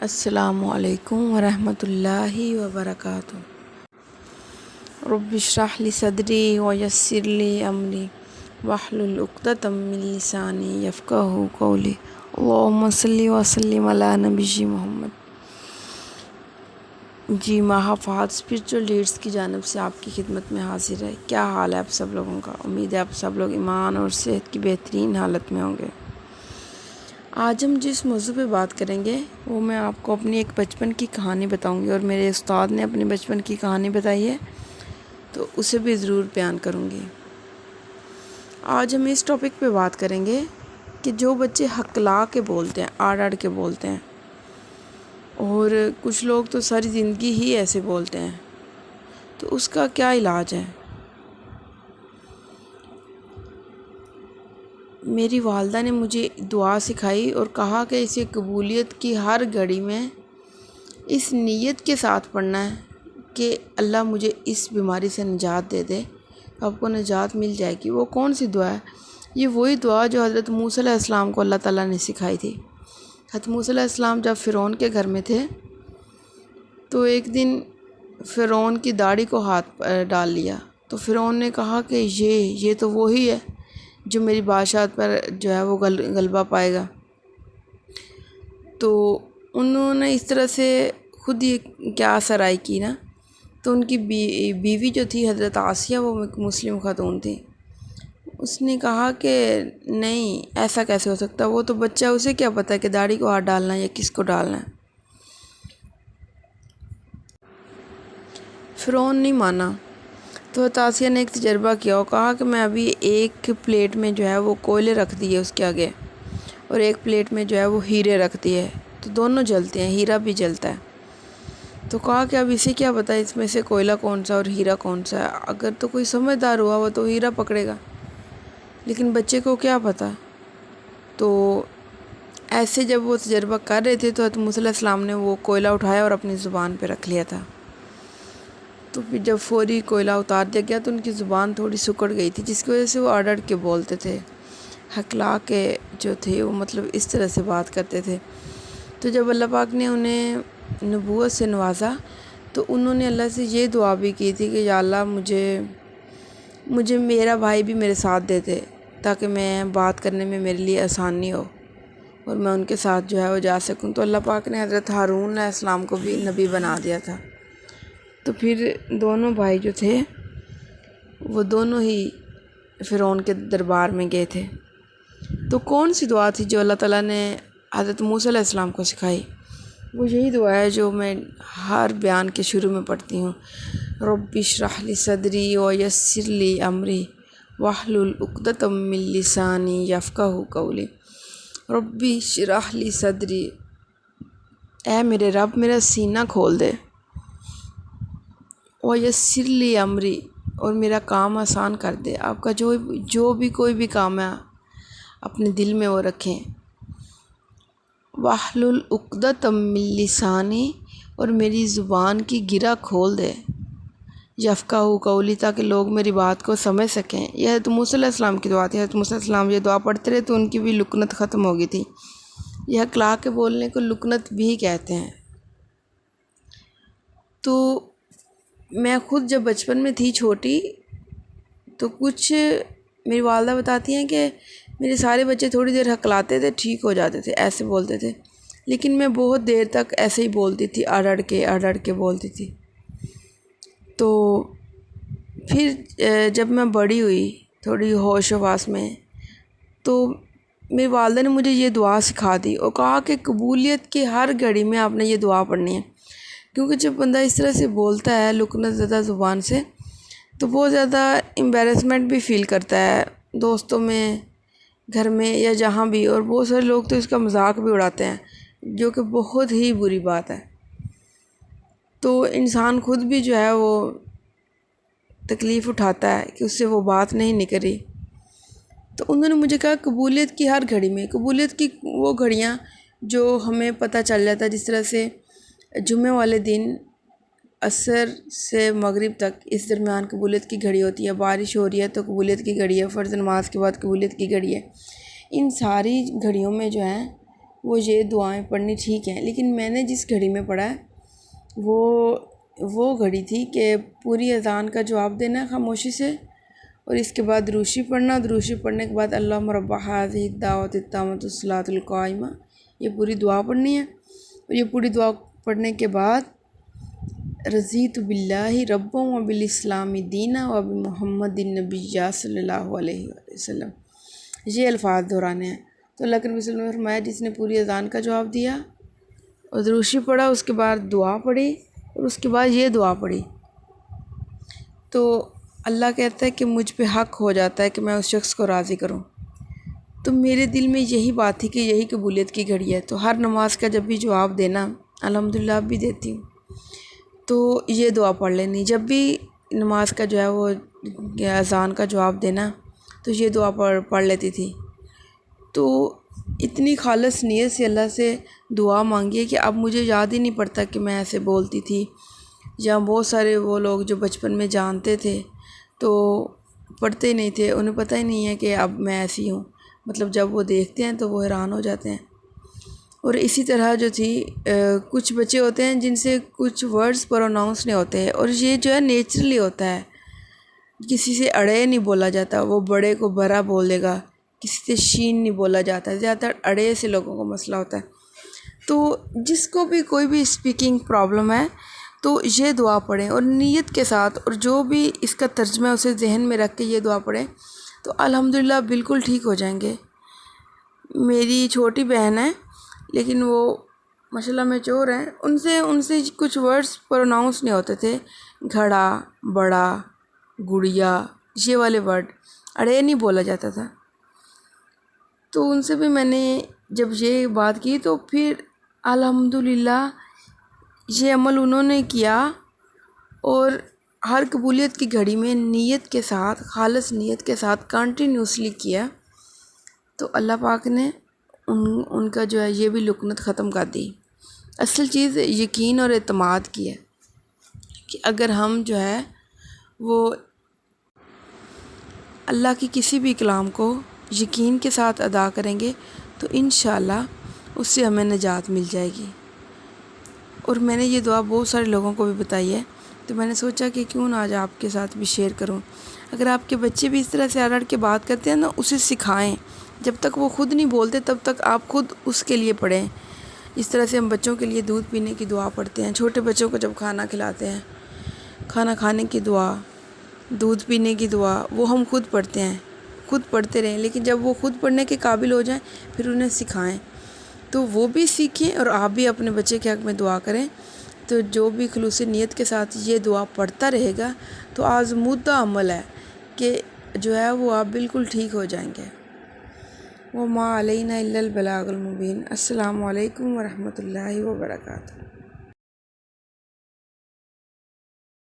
السلام علیکم ورحمۃ اللہ وبرکاتہ۔ رب اشرح لی صدری ویسر لی امری واحلل عقدۃ من لسانی یفقہوا قولی۔ اللہم صلی وسلم علی نبی محمد۔ جی ماہا فہد اسپرچول لیڈرز کی جانب سے آپ کی خدمت میں حاضر ہے۔ کیا حال ہے آپ سب لوگوں کا؟ امید ہے آپ سب لوگ ایمان اور صحت کی بہترین حالت میں ہوں گے۔ آج ہم جس موضوع پہ بات کریں گے وہ میں آپ کو اپنی ایک بچپن کی کہانی بتاؤں گی، اور میرے استاد نے اپنی بچپن کی کہانی بتائی ہے تو اسے بھی ضرور بیان کروں گی۔ آج ہم اس ٹاپک پہ بات کریں گے کہ جو بچے ہکلا کے بولتے ہیں، آڑ کے بولتے ہیں، اور کچھ لوگ تو ساری زندگی ہی ایسے بولتے ہیں، تو اس کا کیا علاج ہے؟ میری والدہ نے مجھے دعا سکھائی اور کہا کہ اسے قبولیت کی ہر گھڑی میں اس نیت کے ساتھ پڑھنا ہے کہ اللہ مجھے اس بیماری سے نجات دے دے، آپ کو نجات مل جائے گی۔ وہ کون سی دعا ہے؟ یہ وہی دعا جو حضرت موسیٰ علیہ السلام کو اللہ تعالیٰ نے سکھائی تھی۔ حضرت موسیٰ علیہ السلام جب فرعون کے گھر میں تھے تو ایک دن فرعون کی داڑھی کو ہاتھ ڈال لیا، تو فرعون نے کہا کہ یہ تو وہی ہے جو میری بادشاہت پر جو ہے وہ غلبہ پائے گا۔ تو انہوں نے اس طرح سے خود یہ کیا سرائی کی نا، تو ان کی بیوی جو تھی حضرت آسیہ، وہ ایک مسلم خاتون تھی، اس نے کہا کہ نہیں، ایسا کیسے ہو سکتا، وہ تو بچہ، اسے کیا پتہ کہ داڑھی کو ہاتھ ڈالنا ہے یا کس کو ڈالنا ہے۔ فرعون نہیں مانا، تو آسیہ نے ایک تجربہ کیا اور کہا کہ میں ابھی ایک پلیٹ میں جو ہے وہ کوئلے رکھ دیے اس کے آگے، اور ایک پلیٹ میں جو ہے وہ ہیرے رکھ دیے، تو دونوں جلتے ہیں، ہیرا بھی جلتا ہے۔ تو کہا کہ اب اسے کیا پتہ اس میں سے کوئلہ کون سا اور ہیرا کون سا ہے، اگر تو کوئی سمجھدار ہوا وہ تو ہیرا پکڑے گا، لیکن بچے کو کیا پتہ۔ تو ایسے جب وہ تجربہ کر رہے تھے تو حضرت موسیٰ علیہ السلام نے وہ کوئلہ اٹھایا اور اپنی زبان پہ رکھ لیا تھا، تو پھر جب فوری کوئلہ اتار دیا گیا تو ان کی زبان تھوڑی سکڑ گئی تھی، جس کی وجہ سے وہ اڑ کے بولتے تھے، ہکلا کے جو تھے وہ مطلب اس طرح سے بات کرتے تھے۔ تو جب اللہ پاک نے انہیں نبوت سے نوازا تو انہوں نے اللہ سے یہ دعا بھی کی تھی کہ یا اللہ مجھے میرا بھائی بھی میرے ساتھ دے دے تاکہ میں بات کرنے میں میرے لیے آسانی ہو اور میں ان کے ساتھ جو ہے وہ جا سکوں۔ تو اللہ پاک نے حضرت ہارون علیہ السلام کو بھی نبی بنا دیا تھا۔ تو پھر دونوں بھائی جو تھے وہ دونوں ہی فرعون کے دربار میں گئے تھے۔ تو کون سی دعا تھی جو اللہ تعالیٰ نے حضرت موسیٰ علیہ السلام کو سکھائی؟ وہ یہی دعا ہے جو میں ہر بیان کے شروع میں پڑھتی ہوں، رب اشرح لی صدری ویسر لی امری واحلل عقدۃ من لسانی یفقہوا قولی۔ رب اشرح لی صدری، اے میرے رب میرا سینہ کھول دے، ویسر لی امری، اور میرا کام آسان کر دے۔ آپ کا جو بھی کوئی بھی کام ہے اپنے دل میں وہ رکھیں۔ واحلل عقدۃ من لسانی، اور میری زبان کی گرہ کھول دے، یفقہوا قولی، تاکہ لوگ میری بات کو سمجھ سکیں۔ یہ حضرت موسیٰ علیہ السلام کی دعا تھی۔ حضرت موسیٰ علیہ السلام یہ دعا پڑھتے رہے تو ان کی بھی لکنت ختم ہو گئی تھی۔ یہ ہکلا کے بولنے کو لکنت بھی کہتے ہیں۔ تو میں خود جب بچپن میں تھی چھوٹی تو کچھ میری والدہ بتاتی ہیں کہ میرے سارے بچے تھوڑی دیر ہکلاتے تھے، ٹھیک ہو جاتے تھے، ایسے بولتے تھے، لیکن میں بہت دیر تک ایسے ہی بولتی تھی، اڑ کے بولتی تھی۔ تو پھر جب میں بڑی ہوئی تھوڑی ہوش و واس میں، تو میری والدہ نے مجھے یہ دعا سکھا دی اور کہا کہ قبولیت کی ہر گھڑی میں آپ نے یہ دعا پڑھنی ہے، کیونکہ جب بندہ اس طرح سے بولتا ہے لکنت زدہ زبان سے تو بہت زیادہ امبیرسمنٹ بھی فیل کرتا ہے، دوستوں میں، گھر میں یا جہاں بھی، اور بہت سارے لوگ تو اس کا مذاق بھی اڑاتے ہیں، جو کہ بہت ہی بری بات ہے۔ تو انسان خود بھی جو ہے وہ تکلیف اٹھاتا ہے کہ اس سے وہ بات نہیں نکلی۔ تو انہوں نے مجھے کہا قبولیت کی ہر گھڑی میں، قبولیت کی وہ گھڑیاں جو ہمیں پتہ چل جاتا ہے، جس طرح سے جمعے والے دن عصر سے مغرب تک اس درمیان قبولیت کی گھڑی ہوتی ہے، بارش ہو رہی ہے تو قبولیت کی گھڑی ہے، فرض نماز کے بعد قبولیت کی گھڑی ہے۔ ان ساری گھڑیوں میں جو ہیں وہ یہ دعائیں پڑھنی ٹھیک ہیں، لیکن میں نے جس گھڑی میں پڑھا ہے وہ گھڑی تھی کہ پوری اذان کا جواب دینا ہے خاموشی سے، اور اس کے بعد دروشی پڑھنا، دروشی پڑھنے کے بعد اللہم رب هذه الدعوۃ التامۃ والصلاۃ القائمہ، یہ پوری دعا پڑھنی ہے۔ اور یہ پوری دعا پڑھنے کے بعد رضیت باللہ ربا وبالاسلام دینا وبمحمد النبی صلی اللہ علیہ وسلم، یہ الفاظ دہرانے ہیں۔ تو اللہ کے نبی صلی اللہ علیہ وسلم نے فرمایا جس نے پوری اذان کا جواب دیا اور دروشی پڑھا، اس کے بعد دعا پڑھی، اور اس کے بعد یہ دعا پڑھی، تو اللہ کہتا ہے کہ مجھ پہ حق ہو جاتا ہے کہ میں اس شخص کو راضی کروں۔ تو میرے دل میں یہی بات تھی کہ یہی قبولیت کی گھڑی ہے، تو ہر نماز کا جب بھی جواب دینا، الحمدللہ اب بھی دیتی ہوں، تو یہ دعا پڑھ لینی، جب بھی نماز کا جو ہے وہ اذان کا جواب دینا تو یہ دعا پڑھ لیتی تھی۔ تو اتنی خالص نیت سے اللہ سے دعا مانگی ہے کہ اب مجھے یاد ہی نہیں پڑتا کہ میں ایسے بولتی تھی، یا بہت سارے وہ لوگ جو بچپن میں جانتے تھے تو پڑھتے ہی نہیں تھے، انہیں پتہ ہی نہیں ہے کہ اب میں ایسی ہوں، مطلب جب وہ دیکھتے ہیں تو وہ حیران ہو جاتے ہیں۔ اور اسی طرح جو تھی کچھ بچے ہوتے ہیں جن سے کچھ ورڈز پروناؤنس نہیں ہوتے ہیں، اور یہ جو ہے نیچرلی ہوتا ہے، کسی سے اڑے نہیں بولا جاتا، وہ بڑے کو برا بول دے گا، کسی سے شین نہیں بولا جاتا، زیادہ تر اڑے سے لوگوں کو مسئلہ ہوتا ہے۔ تو جس کو بھی کوئی بھی اسپیکنگ پرابلم ہے تو یہ دعا پڑھیں اور نیت کے ساتھ، اور جو بھی اس کا ترجمہ ہے اسے ذہن میں رکھ کے یہ دعا پڑھیں تو الحمدللہ بالکل ٹھیک ہو جائیں گے۔ میری چھوٹی بہن ہے لیکن وہ ماشاءاللہ میچور ہیں، ان سے کچھ ورڈز پروناؤنس نہیں ہوتے تھے، گھڑا، بڑا، گڑیا، یہ والے ورڈ اڑے نہیں بولا جاتا تھا۔ تو ان سے بھی میں نے جب یہ بات کی تو پھر الحمدللہ یہ عمل انہوں نے کیا، اور ہر قبولیت کی گھڑی میں نیت کے ساتھ، خالص نیت کے ساتھ کنٹینیوسلی کیا، تو اللہ پاک نے ان کا جو ہے یہ بھی لکنت ختم کر دی۔ اصل چیز یقین اور اعتماد کی ہے کہ اگر ہم جو ہے وہ اللہ کی کسی بھی کلام کو یقین کے ساتھ ادا کریں گے تو انشاءاللہ اس سے ہمیں نجات مل جائے گی۔ اور میں نے یہ دعا بہت سارے لوگوں کو بھی بتائی ہے، تو میں نے سوچا کہ کیوں نہ آج آپ کے ساتھ بھی شیئر کروں۔ اگر آپ کے بچے بھی اس طرح سے اڑ کے بات کرتے ہیں نا، اسے سکھائیں، جب تک وہ خود نہیں بولتے تب تک آپ خود اس کے لیے پڑھیں۔ اس طرح سے ہم بچوں کے لیے دودھ پینے کی دعا پڑھتے ہیں، چھوٹے بچوں کو جب کھانا کھلاتے ہیں، کھانا کھانے کی دعا، دودھ پینے کی دعا، وہ ہم خود پڑھتے ہیں، خود پڑھتے رہیں، لیکن جب وہ خود پڑھنے کے قابل ہو جائیں پھر انہیں سکھائیں، تو وہ بھی سیکھیں اور آپ بھی اپنے بچے کے حق میں دعا کریں۔ تو جو بھی خلوص نیت کے ساتھ یہ دعا پڑھتا رہے گا تو آزمودہ عمل ہے کہ جو ہے وہ آپ بالکل ٹھیک ہو جائیں گے۔ وما علینا الا البلاغ المبین۔ السلام علیکم ورحمۃ اللہ وبرکاتہ۔